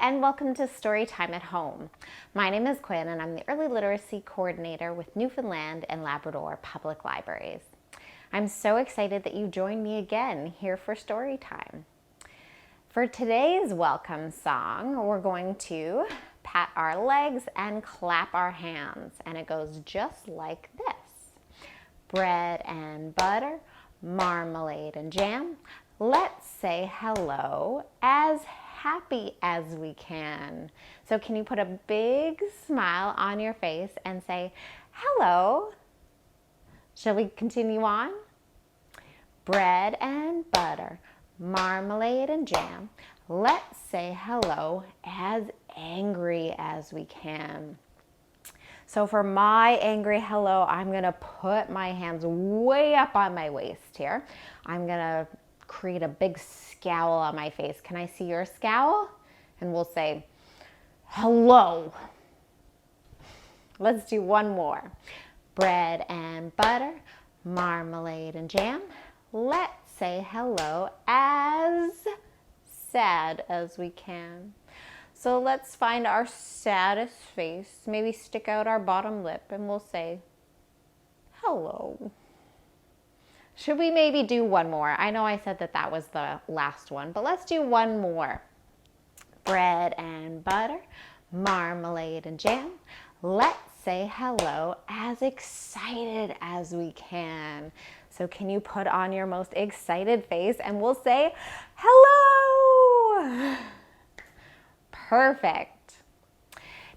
and welcome to Storytime at Home. My name is Quinn and I'm the Early Literacy Coordinator with Newfoundland and Labrador Public Libraries. I'm so excited that you joined me again here for Storytime. For today's welcome song, we're going to pat our legs and clap our hands, and it goes just like this. Bread and butter, marmalade and jam. Let's say hello as happy as we can. So can you put a big smile on your face and say hello? Shall we continue on? Bread and butter, marmalade and jam. Let's say hello as angry as we can. So for my angry hello, I'm gonna put my hands way up on my waist here. I'm gonna create a big scowl on my face. Can I see your scowl? And we'll say, hello. Let's do one more. Bread and butter, marmalade and jam. Let's say hello as sad as we can. So let's find our saddest face, maybe stick out our bottom lip, and we'll say, hello. Should we maybe do one more? I know I said that was the last one, but let's do one more. Bread and butter, marmalade and jam. Let's say hello as excited as we can. So can you put on your most excited face and we'll say hello. Perfect.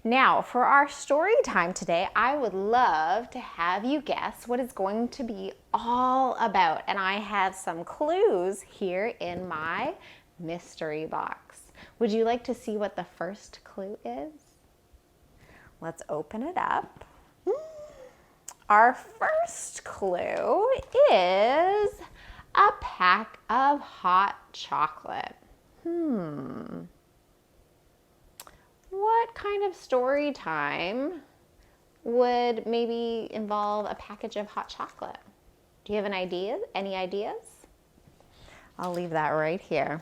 Now, for our story time today, I would love to have you guess what it's going to be all about. And I have some clues here in my mystery box. Would you like to see what the first clue is? Let's open it up. Our first clue is a pack of hot chocolate. What kind of story time would maybe involve a package of hot chocolate? Do you have an idea? Any ideas? I'll leave that right here.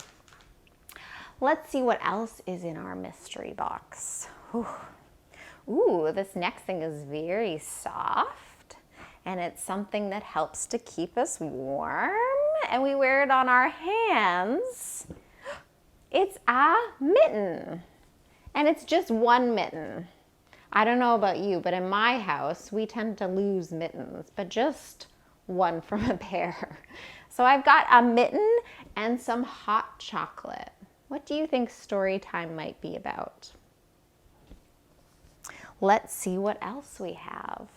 Let's see what else is in our mystery box. Ooh, this next thing is very soft, and it's something that helps to keep us warm, and we wear it on our hands. It's a mitten. And it's just one mitten. I don't know about you, but in my house, we tend to lose mittens, but just one from a pair. So I've got a mitten and some hot chocolate. What do you think story time might be about? Let's see what else we have.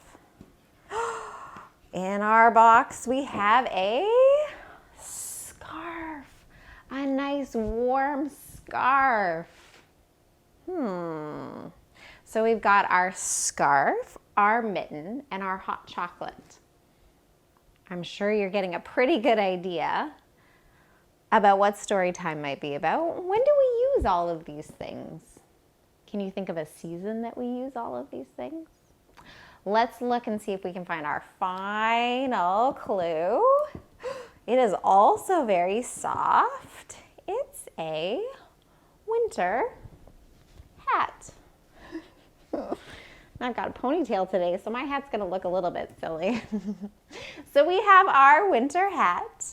In our box, we have a scarf, a nice warm scarf. So we've got our scarf, our mitten, and our hot chocolate. I'm sure you're getting a pretty good idea about what story time might be about. When do we use all of these things? Can you think of a season that we use all of these things? Let's look and see if we can find our final clue. It is also very soft. It's a winter hat. I've got a ponytail today, so my hat's gonna look a little bit silly. So we have our winter hat,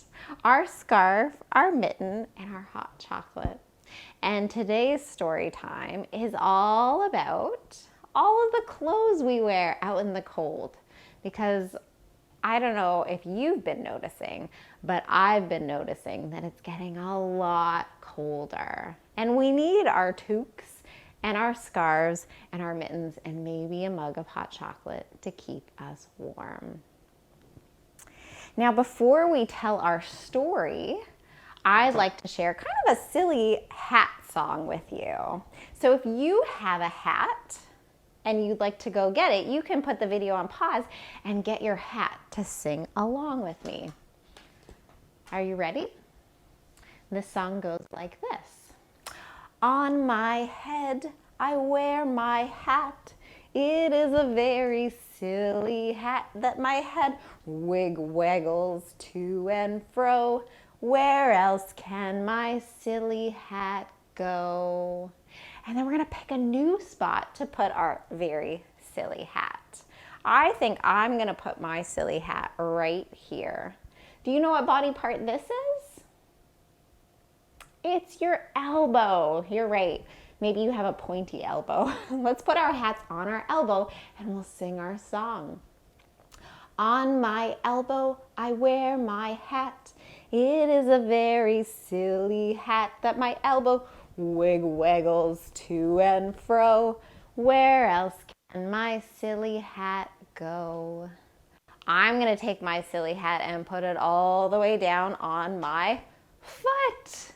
our scarf, our mitten, and our hot chocolate. And today's story time is all about all of the clothes we wear out in the cold. Because I don't know if you've been noticing, but I've been noticing that it's getting a lot colder. And we need our toques and our scarves and our mittens and maybe a mug of hot chocolate to keep us warm. Now, before we tell our story, I'd like to share kind of a silly hat song with you. So if you have a hat and you'd like to go get it, you can put the video on pause and get your hat to sing along with me. Are you ready? This song goes like this. On my head, I wear my hat. It is a very silly hat that my head waggles to and fro. Where else can my silly hat go? And then we're going to pick a new spot to put our very silly hat. I think I'm going to put my silly hat right here. Do you know what body part this is? It's your elbow. You're right. Maybe you have a pointy elbow. Let's put our hats on our elbow and we'll sing our song. On my elbow, I wear my hat. It is a very silly hat that my elbow waggles to and fro. Where else can my silly hat go? I'm going to take my silly hat and put it all the way down on my foot.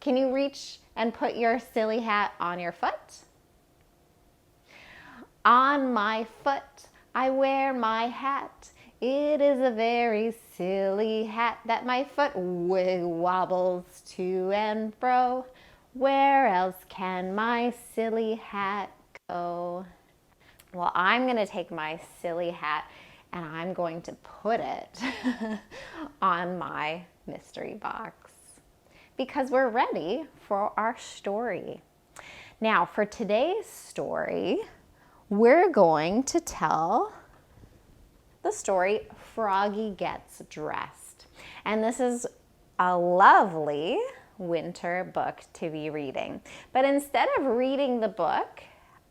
Can you reach and put your silly hat on your foot? On my foot, I wear my hat. It is a very silly hat that my foot wobbles to and fro. Where else can my silly hat go? Well, I'm going to take my silly hat and I'm going to put it on my mystery box because we're ready for our story. Now, for today's story, we're going to tell the story Froggy Gets Dressed. And this is a lovely winter book to be reading. But instead of reading the book,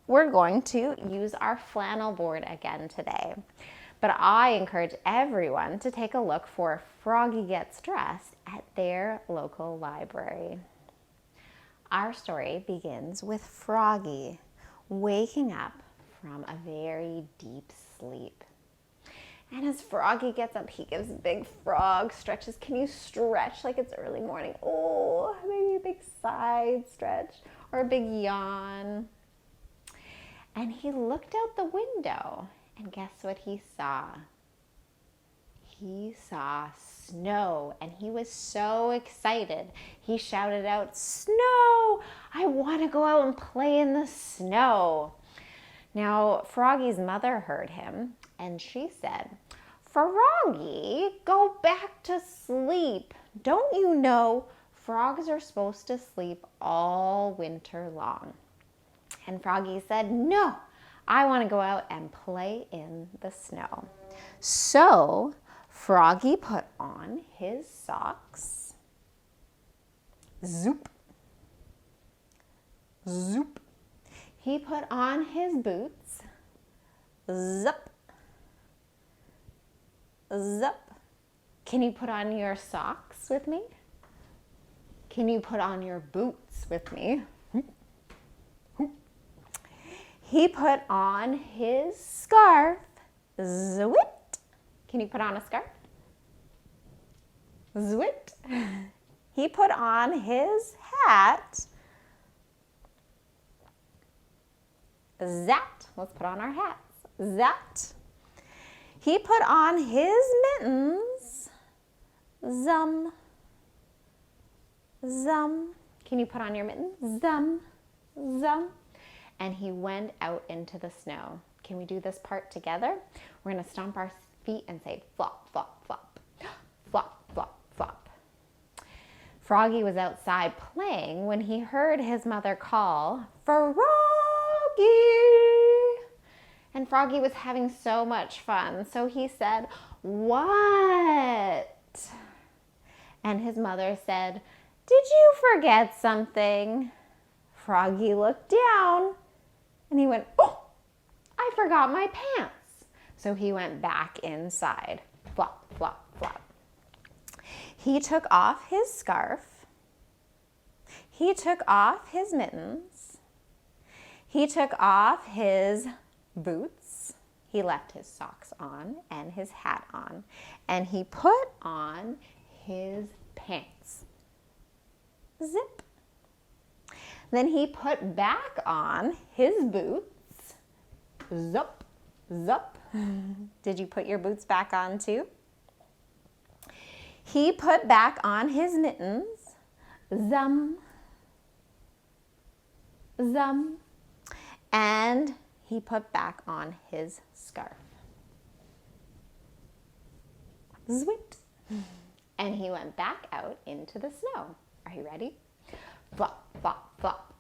we're going to use our flannel board again today. But I encourage everyone to take a look for Froggy Gets Dressed at their local library. Our story begins with Froggy waking up from a very deep sleep. And as Froggy gets up, he gives big frog stretches. Can you stretch like it's early morning? Oh, maybe a big side stretch or a big yawn. And he looked out the window, and guess what he saw? He saw snow, and he was so excited. He shouted out, "Snow! I want to go out and play in the snow." Now, Froggy's mother heard him, and she said, "Froggy, go back to sleep. Don't you know frogs are supposed to sleep all winter long?" And Froggy said, "No, I want to go out and play in the snow." So Froggy put on his socks. Zoop. Zoop. He put on his boots. Zup. Zup. Can you put on your socks with me? Can you put on your boots with me? He put on his scarf. Zwit. Can you put on a scarf? Zwit. He put on his hat. Zat. Let's put on our hats. Zat. He put on his mittens. Zum. Zum. Can you put on your mittens? Zum. Zum. And he went out into the snow. Can we do this part together? We're going to stomp our feet and say flop, flop, flop. Flop, flop, flop. Froggy was outside playing when he heard his mother call, "Froggy!" And Froggy was having so much fun, so he said, "What?" And his mother said, "Did you forget something?" Froggy looked down and he went, "Oh, I forgot my pants." So he went back inside. Flop, flop, flop. He took off his scarf. He took off his mittens. He took off his boots. He left his socks on and his hat on. And he put on his pants. Zip. Then he put back on his boots. Zup, zup. Did you put your boots back on too? He put back on his mittens. Zum, zum. And he put back on his scarf. Zwit. And he went back out into the snow. Are you ready? Flop, flop, flop.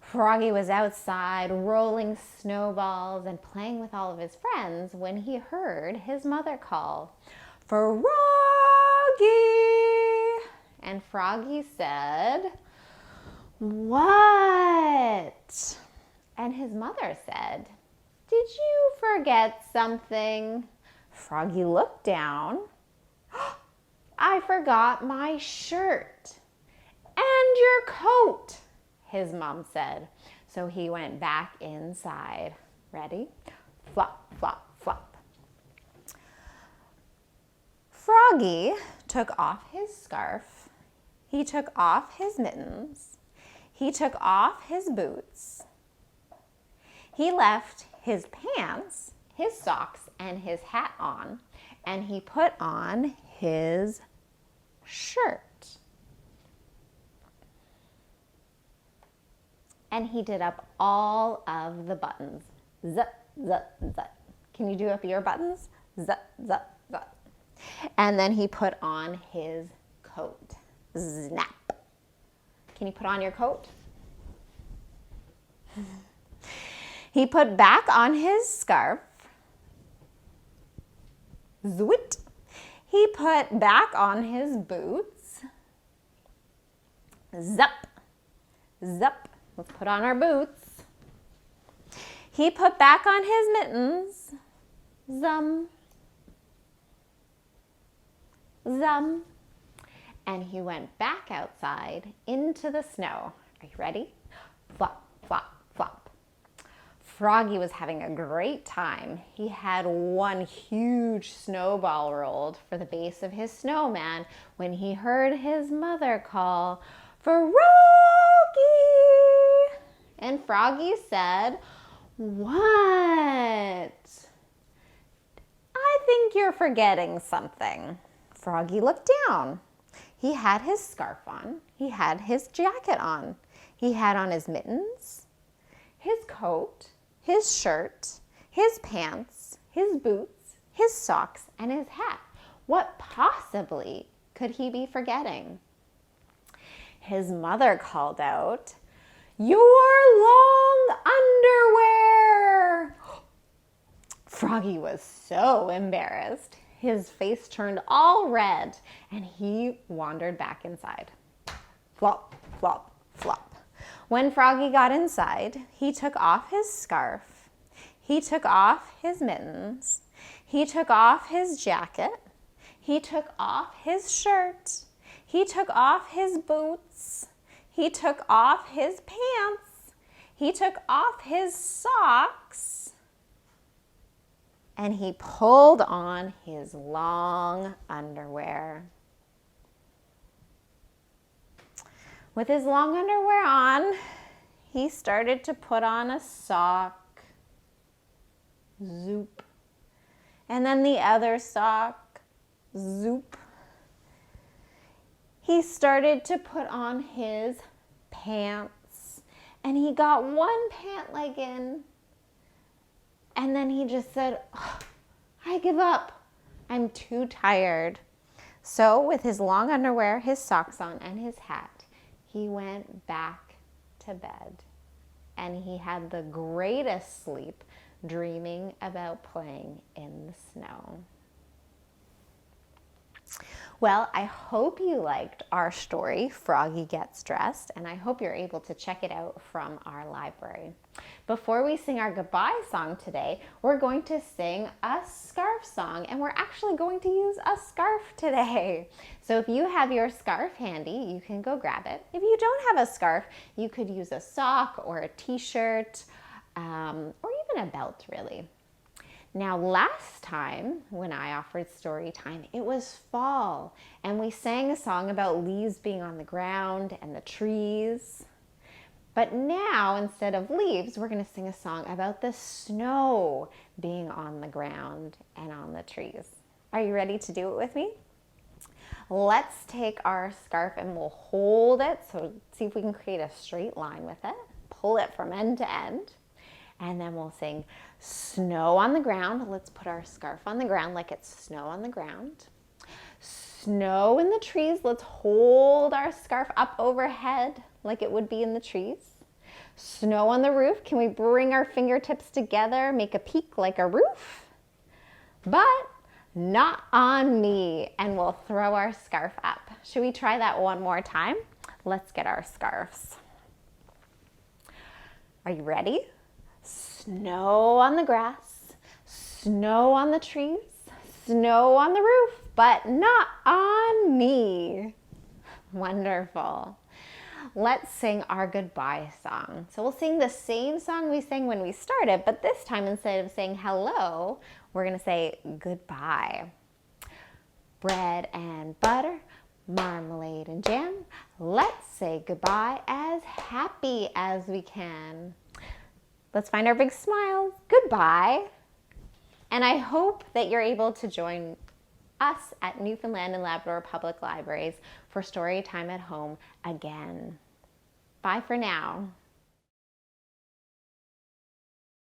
Froggy was outside rolling snowballs and playing with all of his friends when he heard his mother call, "Froggy!" And Froggy said, "What?" And his mother said, "Did you forget something?" Froggy looked down. "I forgot my shirt." "And your coat," his mom said. So he went back inside. Ready? Flop, flop, flop. Froggy took off his scarf. He took off his mittens. He took off his boots. He left his pants, his socks, and his hat on, and he put on his shirt. And he did up all of the buttons. Zut, zut, zut. Can you do up your buttons? Zut, zut, zut. And then he put on his coat. Snap. Can you put on your coat? He put back on his scarf. Zwit. He put back on his boots. Zup. Zup. Let's put on our boots. He put back on his mittens. Zum. Zum. And he went back outside into the snow. Are you ready? Flop, flop, flop. Froggy was having a great time. He had one huge snowball rolled for the base of his snowman when he heard his mother call, "Froggy!" And Froggy said, "What?" "I think you're forgetting something." Froggy looked down. He had his scarf on. He had his jacket on. He had on his mittens, his coat, his shirt, his pants, his boots, his socks, and his hat. What possibly could he be forgetting? His mother called out, "Your long underwear!" Froggy was so embarrassed. His face turned all red, and he wandered back inside. Flop, flop, flop. When Froggy got inside, he took off his scarf. He took off his mittens. He took off his jacket. He took off his shirt. He took off his boots. He took off his pants. He took off his socks. And he pulled on his long underwear. With his long underwear on, he started to put on a sock. Zoop. And then the other sock. Zoop. He started to put on his pants. And he got one pant leg in. And then he just said, "Oh, I give up. I'm too tired." So with his long underwear, his socks on, and his hat, he went back to bed. And he had the greatest sleep, dreaming about playing in the snow. Well, I hope you liked our story, Froggy Gets Dressed, and I hope you're able to check it out from our library. Before we sing our goodbye song today, we're going to sing a scarf song, and we're actually going to use a scarf today. So if you have your scarf handy, you can go grab it. If you don't have a scarf, you could use a sock or a t-shirt, or even a belt, really. Now, last time when I offered story time, it was fall, and we sang a song about leaves being on the ground and the trees. But now, instead of leaves, we're going to sing a song about the snow being on the ground and on the trees. Are you ready to do it with me? Let's take our scarf and we'll hold it. So see if we can create a straight line with it. Pull it from end to end. And then we'll sing snow on the ground. Let's put our scarf on the ground like it's snow on the ground. Snow in the trees. Let's hold our scarf up overhead like it would be in the trees. Snow on the roof. Can we bring our fingertips together, make a peak like a roof? But not on me. And we'll throw our scarf up. Should we try that one more time? Let's get our scarves. Are you ready? Snow on the grass, snow on the trees, snow on the roof, but not on me. Wonderful. Let's sing our goodbye song. So we'll sing the same song we sang when we started, but this time instead of saying hello, we're going to say goodbye. Bread and butter, marmalade and jam. Let's say goodbye as happy as we can. Let's find our big smiles. Goodbye. And I hope that you're able to join us at Newfoundland and Labrador Public Libraries for Storytime at Home again. Bye for now.